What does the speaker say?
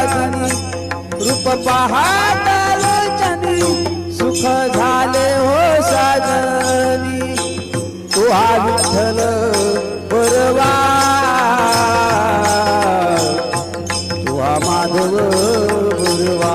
काजनी रूप पाहत लोचनी सुख झाले हो साजनी तू हा विठ्ठल बरवा तू हा माधव बरवा